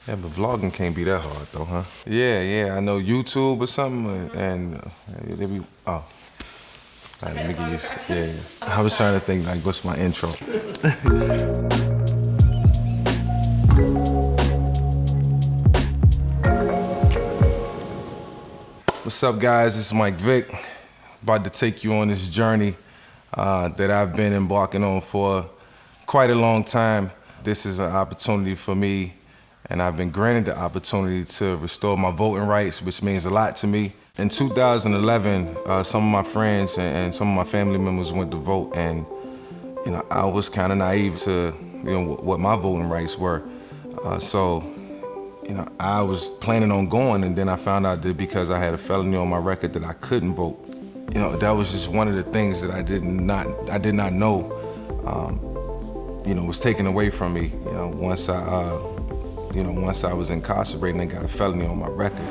Yeah, but vlogging can't be that hard though, huh? Yeah, I know YouTube or something, and they be, oh. All right, let me get you, yeah. I was trying to think, like, what's my intro? What's up, guys? It's Mike Vick. About to take you on this journey that I've been embarking on for quite a long time. This is an opportunity for me, and I've been granted the opportunity to restore my voting rights, which means a lot to me. In 2011, some of my friends and some of my family members went to vote, and I was kind of naive to what my voting rights were. So I was planning on going, and then I found out that because I had a felony on my record that I couldn't vote. That was just one of the things that I did not know, was taken away from me. Once I was incarcerated and I got a felony on my record.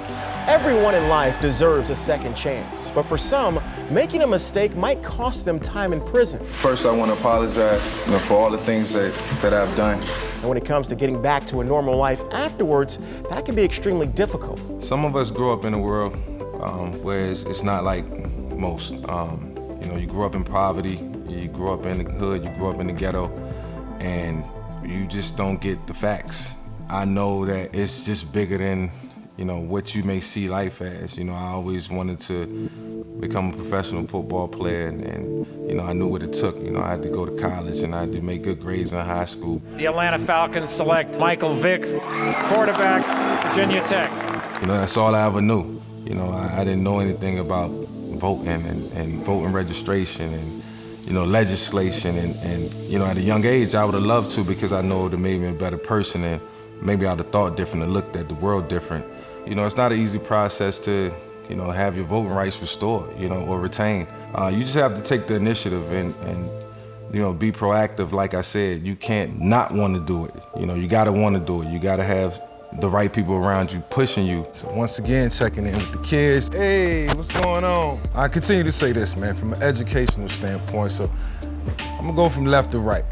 Everyone in life deserves a second chance, but for some, making a mistake might cost them time in prison. First, I want to apologize, for all the things that I've done. And when it comes to getting back to a normal life afterwards, that can be extremely difficult. Some of us grow up in a world where it's not like most. You grow up in poverty, you grow up in the hood, you grow up in the ghetto, and you just don't get the facts. I know that it's just bigger than what you may see life as. I always wanted to become a professional football player, and I knew what it took. I had to go to college, and I had to make good grades in high school. The Atlanta Falcons select Michael Vick, quarterback, Virginia Tech. That's all I ever knew. I didn't know anything about voting and voting registration and legislation, and at a young age I would have loved to, because I know it would have made me a better person, and maybe I would have thought different and looked at the world different. It's not an easy process to have your voting rights restored, or retained. You just have to take the initiative and be proactive. Like I said, you can't not want to do it. You gotta want to do it. You gotta have the right people around you pushing you. So once again, checking in with the kids. Hey, what's going on? I continue to say this, man, from an educational standpoint. So I'm gonna go from left to right.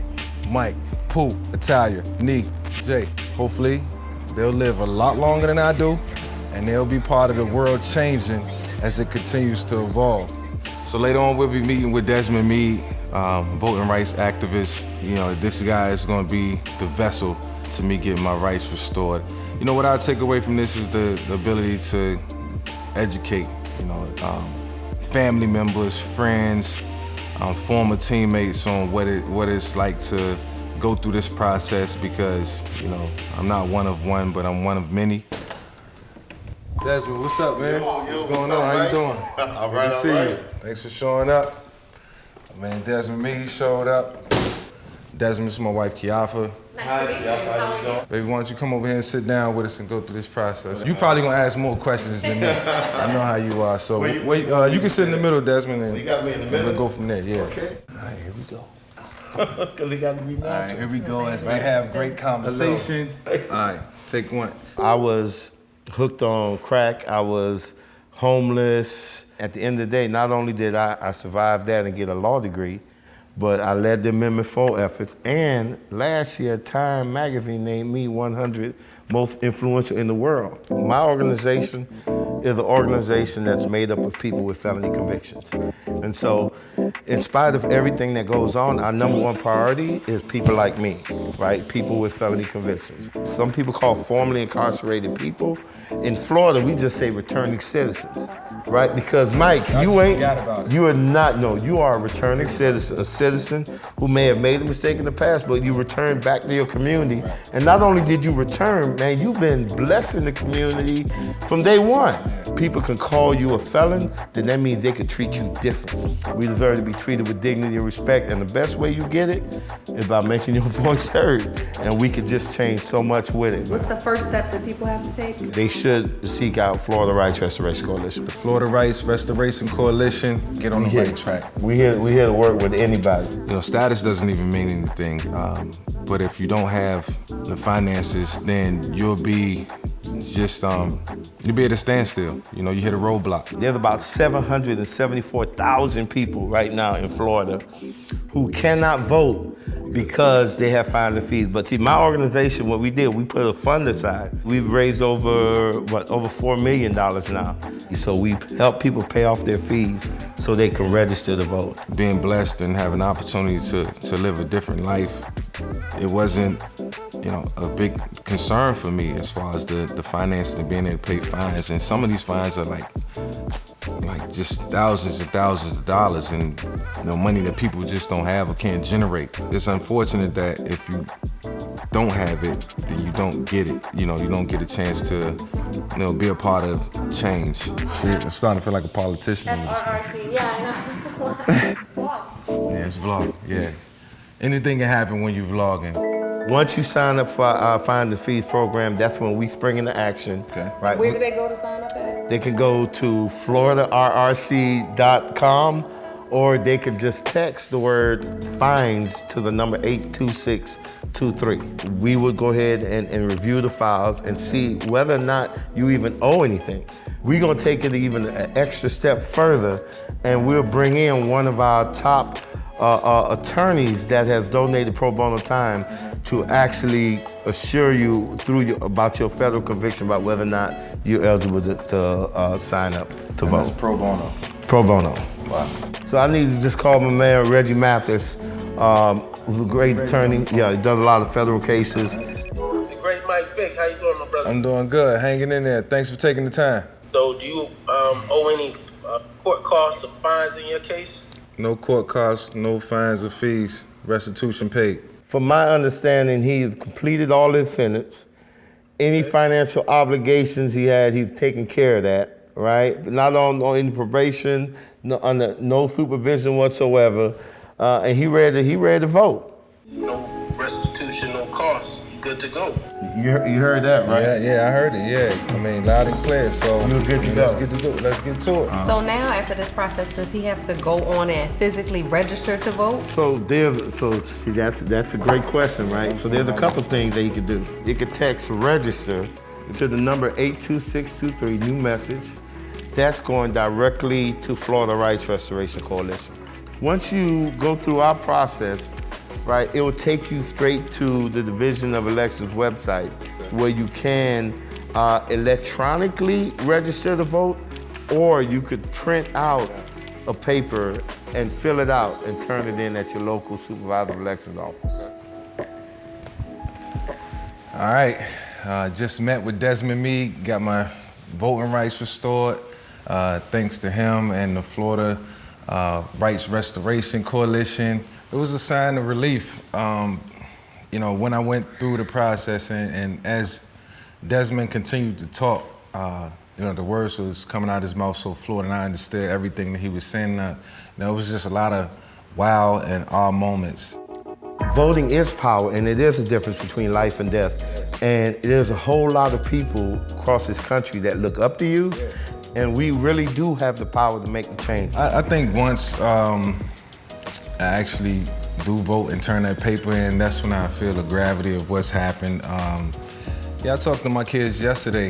Mike, Pooh, Italia, Neek, Jay. Hopefully, they'll live a lot longer than I do, and they'll be part of the world changing as it continues to evolve. So later on, we'll be meeting with Desmond Meade, voting rights activist. This guy is gonna be the vessel to me getting my rights restored. What I take away from this is the ability to educate, family members, friends, former teammates on what it's like to go through this process, because, I'm not one of one, but I'm one of many. Desmond, what's up, man? What's going on? How you doing? All right, Good to see you. Thanks for showing up. Man, Desmond Meade showed up. Desmond is my wife, Kiafa. Hi, Kiafa, how you doing? Baby, why don't you come over here and sit down with us and go through this process? You probably gonna ask more questions than me. I know how you are. So wait, you can sit in the middle, Desmond, and you got me in the middle? We'll go from there, yeah. Okay. All right, here we go. Because it got to be natural. All right, here we go as they have great conversation. All right, take one. I was hooked on crack. I was homeless. At the end of the day, not only did I survive that and get a law degree, but I led the Amendment 4 efforts. And last year, Time magazine named me 100 most influential in the world. My organization is an organization that's made up of people with felony convictions. And so, in spite of everything that goes on, our number one priority is people like me, right? People with felony convictions. Some people call formerly incarcerated people. In Florida, we just say returning citizens, right? Because Mike, you are not, no, you are a returning citizen, a citizen who may have made a mistake in the past, but you return back to your community. And not only did you return, man, you've been blessing the community from day one. People can call you a felon, then that means they could treat you differently. We deserve to be treated with dignity and respect, and the best way you get it is by making your voice heard, and we could just change so much with it. What's the first step that people have to take? They should seek out Florida Rights Restoration Coalition. The Florida Rights Restoration Coalition, get on the right track. We here to work with anybody. Status doesn't even mean anything, but if you don't have the finances, then you'll be just, you'll be at a standstill. You hit a roadblock. There's about 774,000 people right now in Florida who cannot vote because they have fines and fees. But see, my organization, what we did, we put a fund aside. We've raised over $4 million now. So we help people pay off their fees so they can register to vote. Being blessed and having an opportunity to live a different life, it wasn't, a big concern for me as far as the finances and being able to pay fines. And some of these fines are like just thousands and thousands of dollars, and money that people just don't have or can't generate. It's unfortunate that if you don't have it, then you don't get it. You don't get a chance to be a part of change. Shit, I'm starting to feel like a politician. FRRC, yeah, I know. Yeah, it's vlog, yeah. Anything can happen when you're vlogging. Once you sign up for our Find the Fees program, that's when we spring into action. Okay. Right? Where do they go to sign up at? They can go to FloridaRRC.com, or they can just text the word fines to the number 82623. We will go ahead and review the files and see whether or not you even owe anything. We're gonna take it even an extra step further, and we'll bring in one of our top attorneys that has donated pro bono time to actually assure you about your federal conviction, about whether or not you're eligible to sign up to vote. That's pro bono. Pro bono. Wow. So I need to just call my man Reggie Mathis, who's a great attorney. Yeah, he does a lot of federal cases. The great Mike Vick, how you doing, my brother? I'm doing good, hanging in there. Thanks for taking the time. So do you owe any court costs or fines in your case? No court costs, no fines or fees, restitution paid. From my understanding, he has completed all his sentence. Any financial obligations he had, he's taken care of that, right? Not on any probation, under no supervision whatsoever, and he ready to vote. No restitution, no costs. You good to go. You heard that, right? Yeah, I heard it, yeah. I mean, loud and clear, so You're good to go. Let's get to it. So now, after this process, does he have to go on and physically register to vote? So that's a great question, right? So there's a couple things that you could do. You could text register to the number 82623, new message. That's going directly to Florida Rights Restoration Coalition. Once you go through our process, right, it will take you straight to the Division of Elections website, where you can electronically register to vote, or you could print out a paper and fill it out and turn it in at your local supervisor of elections office. All right, just met with Desmond Meade, got my voting rights restored, thanks to him and the Florida Rights Restoration Coalition. It was a sign of relief, when I went through the process, and as Desmond continued to talk, the words was coming out of his mouth so fluent, and I understood everything that he was saying. It was just a lot of wow and awe moments. Voting is power, and it is a difference between life and death. And there's a whole lot of people across this country that look up to you, and we really do have the power to make the change. I think once I actually do vote and turn that paper in, that's when I feel the gravity of what's happened. I talked to my kids yesterday.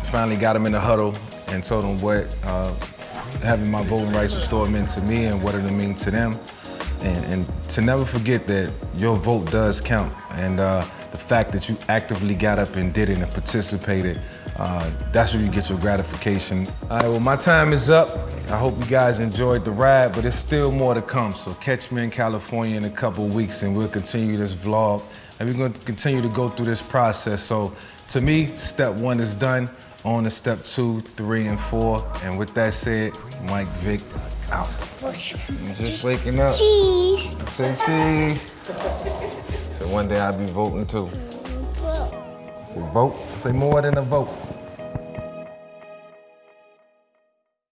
Finally got them in the huddle and told them what having my voting rights restored meant to me and what it means to them. And to never forget that your vote does count. And the fact that you actively got up and did it and participated, that's where you get your gratification. All right, well, my time is up. I hope you guys enjoyed the ride, but there's still more to come. So catch me in California in a couple weeks and we'll continue this vlog. And we're going to continue to go through this process. So to me, step 1 is done. On to step 2, 3, and 4. And with that said, Mike Vick out. I'm just waking up. Cheese. Say cheese. So one day I'll be voting too. Say vote. Say more than a vote.